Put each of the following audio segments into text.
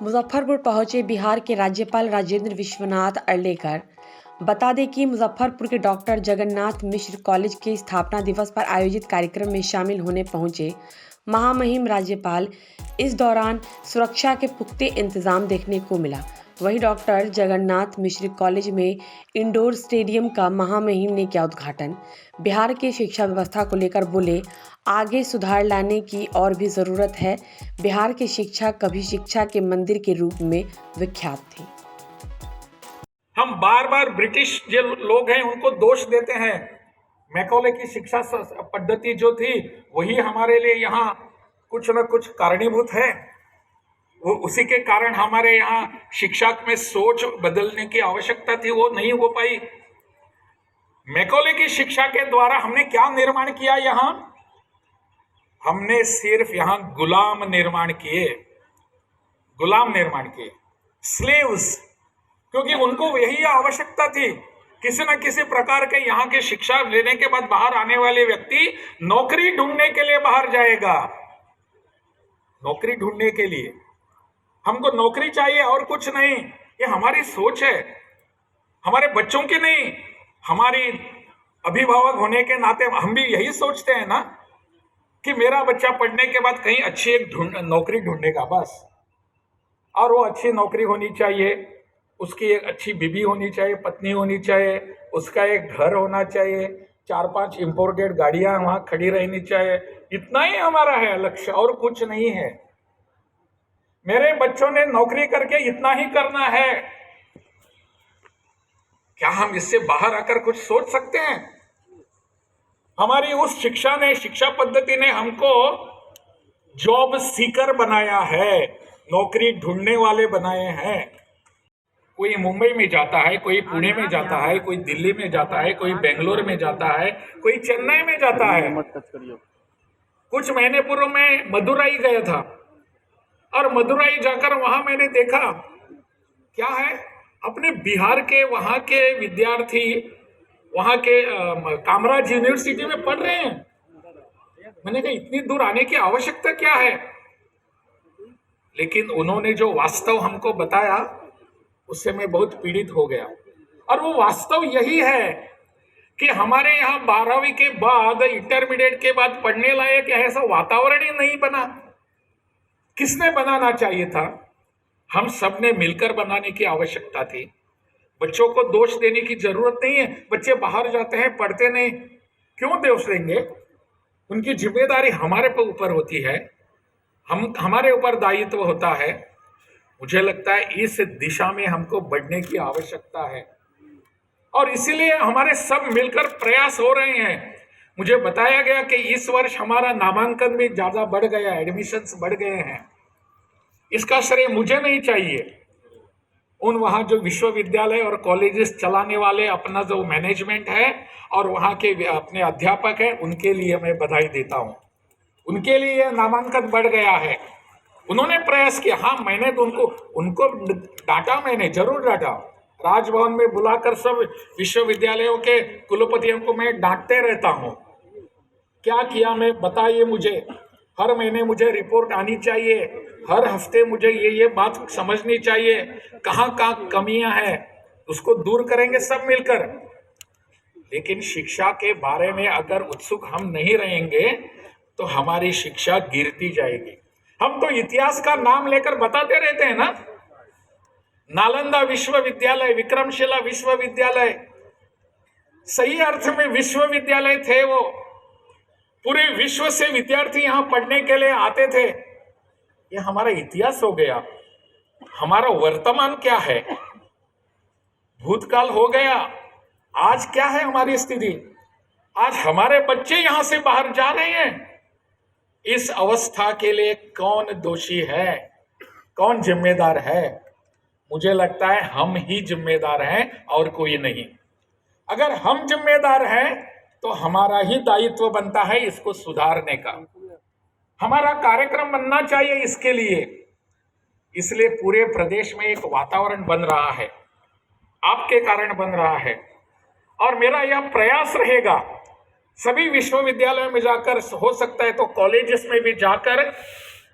मुजफ्फरपुर पहुंचे बिहार के राज्यपाल राजेंद्र विश्वनाथ अर्लेकर। बता दें कि मुजफ्फरपुर के डॉक्टर जगन्नाथ मिश्र कॉलेज के स्थापना दिवस पर आयोजित कार्यक्रम में शामिल होने पहुंचे महामहिम राज्यपाल। इस दौरान सुरक्षा के पुख्ते इंतजाम देखने को मिला। वहीं डॉक्टर जगन्नाथ मिश्र कॉलेज में इंडोर स्टेडियम का महामहिम ने किया उद्घाटन। बिहार की शिक्षा व्यवस्था को लेकर बोले, आगे सुधार लाने की और भी ज़रूरत है। बिहार की शिक्षा कभी शिक्षा के मंदिर के रूप में विख्यात थी। हम बार बार ब्रिटिश जो लोग हैं उनको दोष देते हैं। मैकॉले की शिक्षा पद्धति जो थी वही हमारे लिए यहाँ कुछ न कुछ कारणीभूत है। वो उसी के कारण हमारे यहाँ शिक्षा में सोच बदलने की आवश्यकता थी, वो नहीं हो पाई। मैकॉले की शिक्षा के द्वारा हमने क्या निर्माण किया? यहाँ हमने सिर्फ यहाँ गुलाम निर्माण किए, स्लेव्स, क्योंकि उनको यही आवश्यकता थी। किसी न किसी प्रकार के यहाँ की शिक्षा लेने के बाद बाहर आने वाले व्यक्ति नौकरी ढूंढने के लिए बाहर जाएगा। नौकरी ढूंढने के लिए हमको नौकरी चाहिए और कुछ नहीं। ये हमारी सोच है, हमारे बच्चों की नहीं। हमारी अभिभावक होने के नाते हम भी यही सोचते हैं ना कि मेरा बच्चा पढ़ने के बाद कहीं अच्छी एक नौकरी ढूंढेगा बस। और वो अच्छी नौकरी होनी चाहिए, उसकी एक अच्छी बीवी होनी चाहिए, पत्नी होनी चाहिए, उसका एक घर होना चाहिए, 4-5 इंपोर्टेड गाड़ियां वहां खड़ी रहनी चाहिए। इतना ही हमारा है लक्ष्य, और कुछ नहीं है। मेरे बच्चों ने नौकरी करके इतना ही करना है। क्या हम इससे बाहर आकर कुछ सोच सकते हैं? हमारी उस शिक्षा पद्धति ने हमको जॉब सीकर बनाया है, नौकरी ढूंढने वाले बनाए हैं। कोई मुंबई में जाता है, कोई पुणे में जाता है, कोई दिल्ली में जाता है, कोई बेंगलोर में जाता है, कोई चेन्नई में जाता है। कुछ महीने पूर्व में मदुराई गया था और मदुराई जाकर वहां मैंने देखा क्या है, अपने बिहार के वहां के विद्यार्थी वहां के कामराज यूनिवर्सिटी में पढ़ रहे हैं। मैंने कहा इतनी दूर आने की आवश्यकता क्या है? लेकिन उन्होंने जो वास्तव हमको बताया उससे मैं बहुत पीड़ित हो गया। और वो वास्तव यही है कि हमारे यहाँ 12वीं के बाद, इंटरमीडिएट के बाद पढ़ने लायक ऐसा वातावरण ही नहीं बना। किसने बनाना चाहिए था? हम सब ने मिलकर बनाने की आवश्यकता थी। बच्चों को दोष देने की जरूरत नहीं है। बच्चे बाहर जाते हैं, पढ़ते नहीं, क्यों दोष देंगे? उनकी जिम्मेदारी हमारे ऊपर होती है, हमारे ऊपर दायित्व होता है। मुझे लगता है इस दिशा में हमको बढ़ने की आवश्यकता है और इसीलिए हमारे सब मिलकर प्रयास हो रहे हैं। मुझे बताया गया कि इस वर्ष हमारा नामांकन भी ज्यादा बढ़ गया, एडमिशन्स बढ़ गए हैं। इसका श्रेय मुझे नहीं चाहिए, उन वहाँ जो विश्वविद्यालय और कॉलेजेस चलाने वाले अपना जो मैनेजमेंट है और वहाँ के अपने अध्यापक हैं, उनके लिए मैं बधाई देता हूँ। उनके लिए नामांकन बढ़ गया है, उन्होंने प्रयास किया। हाँ, मैंने तो उनको डांटा, मैंने जरूर डांटा। राजभवन में बुलाकर सब विश्वविद्यालयों के कुलपतियों को मैं डांटते रहता हूँ। क्या किया मैं, बताइए मुझे। हर महीने मुझे रिपोर्ट आनी चाहिए, हर हफ्ते मुझे ये बात समझनी चाहिए, कहाँ कहाँ कमियां हैं, उसको दूर करेंगे सब मिलकर। लेकिन शिक्षा के बारे में अगर उत्सुक हम नहीं रहेंगे तो हमारी शिक्षा गिरती जाएगी। हम तो इतिहास का नाम लेकर बताते रहते हैं ना, नालंदा विश्वविद्यालय, विक्रमशिला विश्वविद्यालय, सही अर्थ में विश्वविद्यालय थे वो। पूरे विश्व से विद्यार्थी यहाँ पढ़ने के लिए आते थे। ये हमारा इतिहास हो गया। हमारा वर्तमान क्या है? भूतकाल हो गया। आज क्या है हमारी स्थिति? आज हमारे बच्चे यहाँ से बाहर जा रहे हैं। इस अवस्था के लिए कौन दोषी है, कौन जिम्मेदार है? मुझे लगता है हम ही जिम्मेदार हैं और कोई नहीं। अगर हम जिम्मेदार हैं तो हमारा ही दायित्व बनता है इसको सुधारने का। हमारा कार्यक्रम बनना चाहिए इसके लिए। इसलिए पूरे प्रदेश में एक वातावरण बन रहा है, आपके कारण बन रहा है। और मेरा यह प्रयास रहेगा सभी विश्वविद्यालयों में जाकर, हो सकता है तो कॉलेजेस में भी जाकर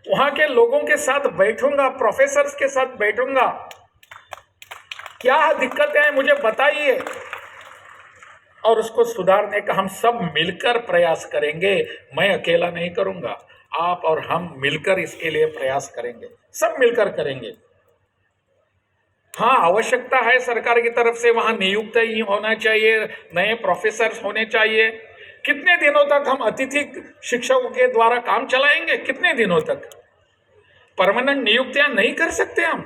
वहां के लोगों के साथ बैठूंगा, प्रोफेसर्स के साथ बैठूंगा, क्या दिक्कतें हैं मुझे बताइए, और उसको सुधारने का हम सब मिलकर प्रयास करेंगे। मैं अकेला नहीं करूंगा, आप और हम मिलकर इसके लिए प्रयास करेंगे, सब मिलकर करेंगे। हाँ, आवश्यकता है सरकार की तरफ से, वहां नियुक्त ही होना चाहिए, नए प्रोफेसर होने चाहिए। कितने दिनों तक हम अतिथि शिक्षकों के द्वारा काम चलाएंगे? कितने दिनों तक? परमानेंट नियुक्तियां नहीं कर सकते हम?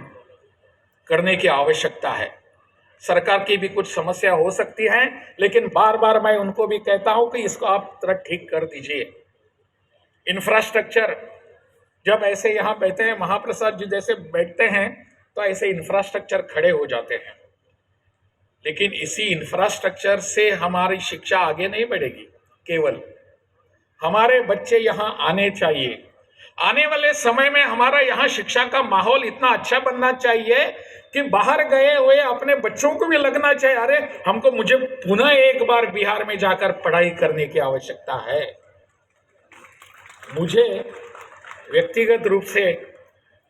करने की आवश्यकता है। सरकार की भी कुछ समस्या हो सकती है, लेकिन बार बार मैं उनको भी कहता हूं कि इसको आप तरह ठीक कर दीजिए। इंफ्रास्ट्रक्चर, जब ऐसे यहाँ बैठते हैं, महाप्रसाद जी जैसे बैठते हैं, तो ऐसे इंफ्रास्ट्रक्चर खड़े हो जाते हैं, लेकिन इसी इंफ्रास्ट्रक्चर से हमारी शिक्षा आगे नहीं बढ़ेगी। केवल हमारे बच्चे यहाँ आने चाहिए। आने वाले समय में हमारा यहाँ शिक्षा का माहौल इतना अच्छा बनना चाहिए कि बाहर गए हुए अपने बच्चों को भी लगना चाहिए, अरे मुझे पुनः एक बार बिहार में जाकर पढ़ाई करने की आवश्यकता है। मुझे व्यक्तिगत रूप से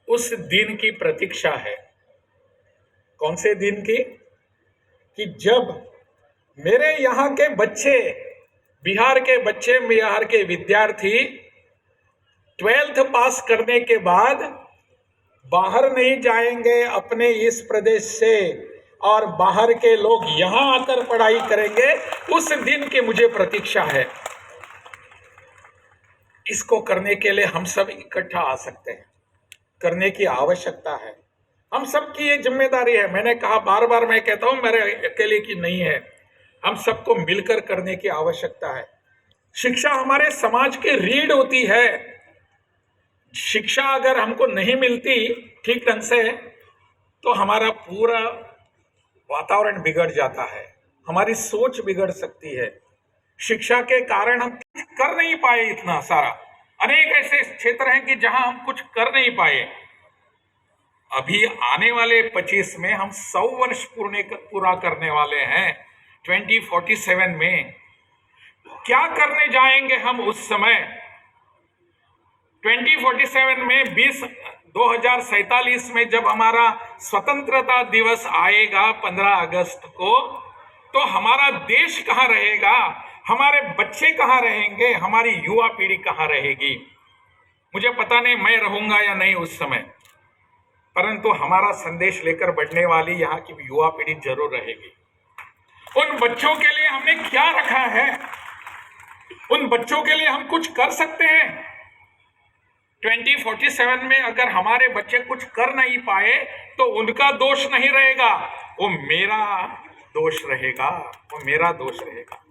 उस दिन की प्रतीक्षा है। कौन से दिन की? कि जब मेरे यहाँ के बच्चे, बिहार के बच्चे, बिहार के विद्यार्थी 12th पास करने के बाद बाहर नहीं जाएंगे अपने इस प्रदेश से, और बाहर के लोग यहाँ आकर पढ़ाई करेंगे, उस दिन की मुझे प्रतीक्षा है। इसको करने के लिए हम सब इकट्ठा आ सकते हैं, करने की आवश्यकता है। हम सब की ये जिम्मेदारी है। मैंने कहा, बार बार मैं कहता हूं, मेरे अकेले की नहीं है, हम सबको मिलकर करने की आवश्यकता है। शिक्षा हमारे समाज की रीढ़ होती है। शिक्षा अगर हमको नहीं मिलती ठीक ढंग से, तो हमारा पूरा वातावरण बिगड़ जाता है, हमारी सोच बिगड़ सकती है। शिक्षा के कारण हम कुछ कर नहीं पाए इतना सारा। अनेक ऐसे क्षेत्र हैं कि जहां हम कुछ कर नहीं पाए। अभी आने वाले 25 में हम 100 वर्ष पूरा करने वाले हैं। 2047 में क्या करने जाएंगे हम उस समय? 2047 में 2047 में जब हमारा स्वतंत्रता दिवस आएगा 15 अगस्त को, तो हमारा देश कहाँ रहेगा, हमारे बच्चे कहाँ रहेंगे, हमारी युवा पीढ़ी कहाँ रहेगी? मुझे पता नहीं मैं रहूंगा या नहीं उस समय, परंतु हमारा संदेश लेकर बढ़ने वाली यहाँ की युवा पीढ़ी जरूर रहेगी। उन बच्चों के लिए हमने क्या रखा है? उन बच्चों के लिए हम कुछ कर सकते हैं। 2047 में अगर हमारे बच्चे कुछ कर नहीं पाए, तो उनका दोष नहीं रहेगा, वो मेरा दोष रहेगा, वो मेरा दोष रहेगा।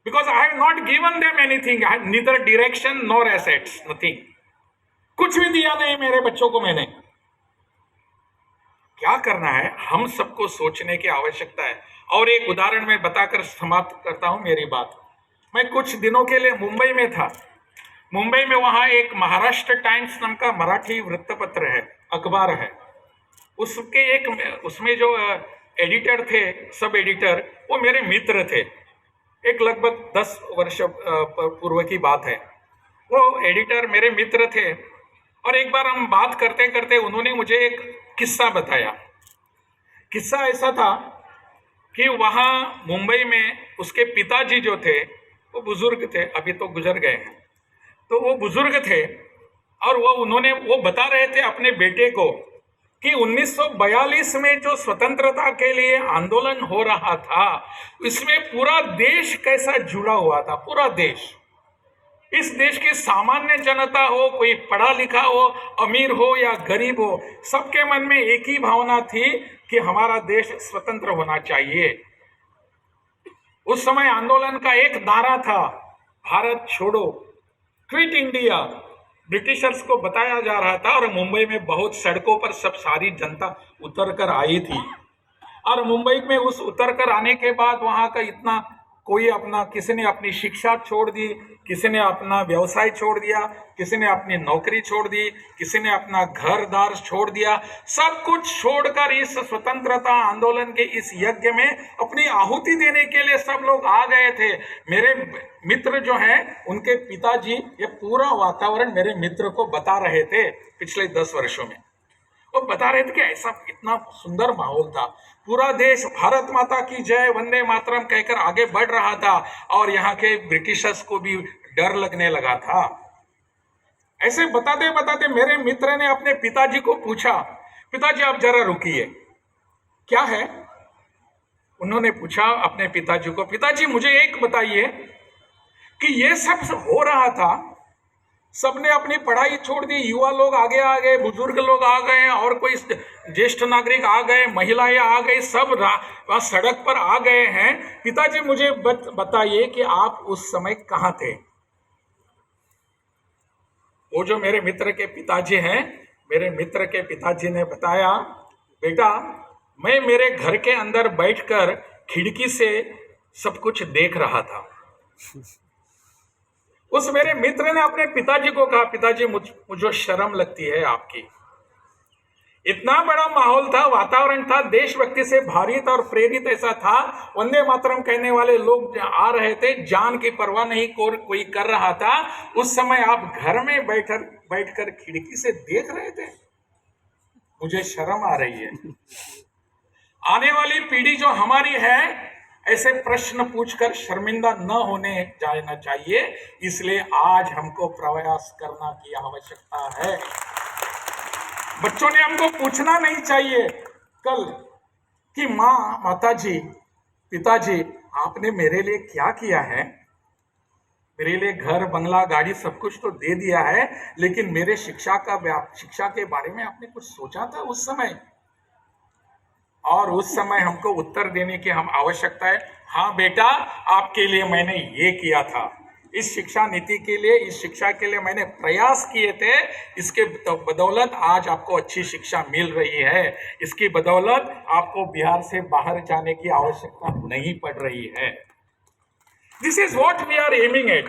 Because I have not given them anything, I have neither direction nor assets, nothing. कुछ भी दिया नहीं मेरे बच्चों को मैंने। क्या करना है, हम सबको सोचने की आवश्यकता है। और एक उदाहरण मैं बताकर समाप्त करता हूं मेरी बात। मैं कुछ दिनों के लिए मुंबई में था। मुंबई में वहां एक महाराष्ट्र टाइम्स नाम का मराठी वृत्तपत्र है, अखबार है। उसमें जो एडिटर थे, सब एडिटर, वो मेरे मित्र थे। एक लगभग 10 वर्ष पूर्व की बात है। वो एडिटर मेरे मित्र थे, और एक बार हम बात करते करते उन्होंने मुझे एक किस्सा बताया। किस्सा ऐसा था कि वहाँ मुंबई में उसके पिताजी जो थे, वो बुजुर्ग थे, अभी तो गुजर गए हैं। तो वो बुजुर्ग थे, और वो बता रहे थे अपने बेटे को कि 1942 में जो स्वतंत्रता के लिए आंदोलन हो रहा था, इसमें पूरा देश कैसा जुड़ा हुआ था। पूरा देश, इस देश की सामान्य जनता हो, कोई पढ़ा लिखा हो, अमीर हो या गरीब हो, सबके मन में एक ही भावना थी कि हमारा देश स्वतंत्र होना चाहिए। उस समय आंदोलन का एक नारा था, भारत छोड़ो, क्विट इंडिया। ब्रिटिशर्स को बताया जा रहा था, और मुंबई में बहुत सड़कों पर सब सारी जनता उतर कर आई थी। और मुंबई में उस उतर कर आने के बाद वहां का इतना कोई अपना, किसी ने अपनी शिक्षा छोड़ दी, किसी ने अपना व्यवसाय छोड़ दिया, किसी ने अपनी नौकरी छोड़ दी, किसी ने अपना घर दार छोड़ दिया। सब कुछ छोड़कर इस स्वतंत्रता आंदोलन के इस यज्ञ में अपनी आहुति देने के लिए सब लोग आ गए थे। मेरे मित्र जो हैं, उनके पिताजी ये पूरा वातावरण मेरे मित्र को बता रहे थे पिछले 10 वर्षों में। वो बता रहे थे कि ऐसा इतना सुंदर माहौल था, पूरा देश भारत माता की जय वंदे मातरम कहकर आगे बढ़ रहा था और यहाँ के ब्रिटिशर्स को भी डर लगने लगा था। ऐसे बताते बताते मेरे मित्र ने अपने पिताजी को पूछा, पिताजी आप जरा रुकिए, क्या है? उन्होंने पूछा अपने पिताजी को, पिताजी मुझे एक बताइए कि ये सब हो रहा था, सबने अपनी पढ़ाई छोड़ दी, युवा लोग आगे आ गए, बुजुर्ग लोग आ गए और कोई ज्येष्ठ नागरिक आ गए, महिलाएं आ गई, सब सड़क पर आ गए हैं। पिताजी मुझे बताइए कि आप उस समय कहाँ थे? वो जो मेरे मित्र के पिताजी हैं, मेरे मित्र के पिताजी ने बताया, बेटा मैं मेरे घर के अंदर बैठकर खिड़की से सब कुछ देख रहा था। उस मेरे मित्र ने अपने पिताजी को कहा, पिताजी मुझे शर्म लगती है आपकी। इतना बड़ा माहौल था, वातावरण था, देशभक्ति से भारित और प्रेरित ऐसा था। वंदे मातरम कहने वाले लोग आ रहे थे, जान की परवाह नहीं कोई कर रहा था। उस समय आप घर में बैठकर खिड़की से देख रहे थे। मुझे शर्म आ रही है। आने वाली पीढ़ी जो हमारी है, ऐसे प्रश्न पूछकर शर्मिंदा न होने जाना चाहिए, इसलिए आज हमको प्रयास करना की आवश्यकता है। बच्चों ने हमको पूछना नहीं चाहिए कल कि माँ, माताजी, पिताजी आपने मेरे लिए क्या किया है? मेरे लिए घर, बंगला, गाड़ी सब कुछ तो दे दिया है, लेकिन मेरे शिक्षा के बारे में आपने कुछ सोचा था उस समय? और उस समय हमको उत्तर देने की हम आवश्यकता है, हाँ बेटा आपके लिए मैंने ये किया था, इस शिक्षा नीति के लिए, इस शिक्षा के लिए मैंने प्रयास किए थे, इसके बदौलत आज आपको अच्छी शिक्षा मिल रही है, इसकी बदौलत आपको बिहार से बाहर जाने की आवश्यकता नहीं पड़ रही है। This is what we are aiming at.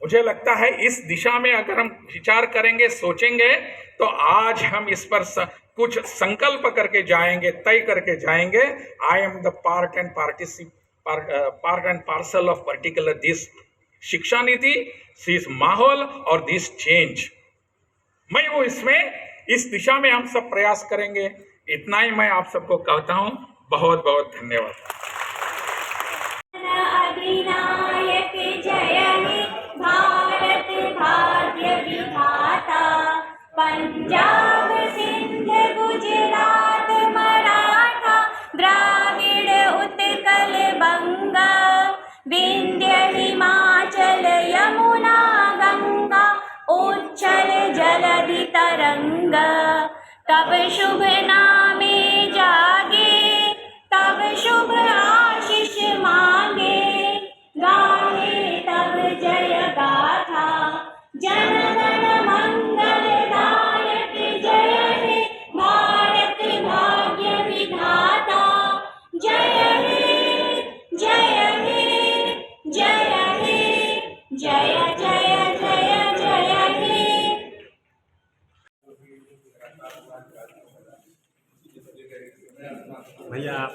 मुझे लगता है इस दिशा में अगर हम विचार करेंगे, सोचेंगे, तो आज हम इस पर कुछ संकल्प करके जाएंगे, तय करके जाएंगे। I am the part and parcel of particular this शिक्षा नीति, दिस माहौल और दिस चेंज। मैं वो इसमें, इस दिशा में हम सब प्रयास करेंगे। इतना ही मैं आप सबको कहता हूँ। बहुत बहुत धन्यवाद। अधिनायक जय हे भारत भाग्य विधाता, पंजाब सिंध गुजरात मराठा द्राविड़ उत्कल बंगा, विंध्य हिमाचल यमुना गंगा, उच्छल जलधि तरंगा। तब शुभ नामे जागे, तब शुभ आशीष मांगे, गाहे तब जय गाथा, जन गण मंगलदायक जय हे भारत भाग्य विधाता। जय हे जय हे जय हे जय जय जय जय हे। भैया आप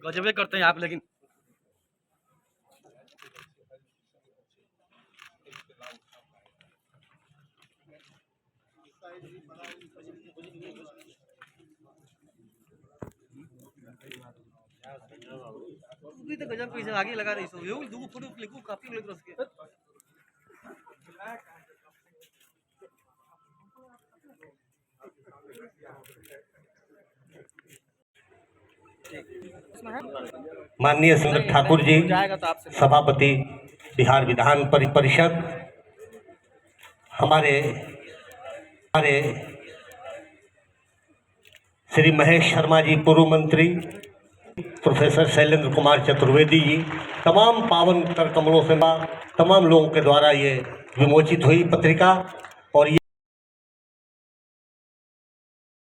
गजब करते हैं आप, लेकिन तो गजब कैसे आगे लगा रही सो, यो दो फोटो क्लिक काफी लग रहा है। माननीय सुंदर ठाकुर जी, सभापति बिहार विधान परिषद, हमारे श्री महेश शर्मा जी, पूर्व मंत्री, प्रोफेसर शैलेंद्र कुमार चतुर्वेदी जी, तमाम पावन कर कमलों से तमाम लोगों के द्वारा ये विमोचित हुई पत्रिका।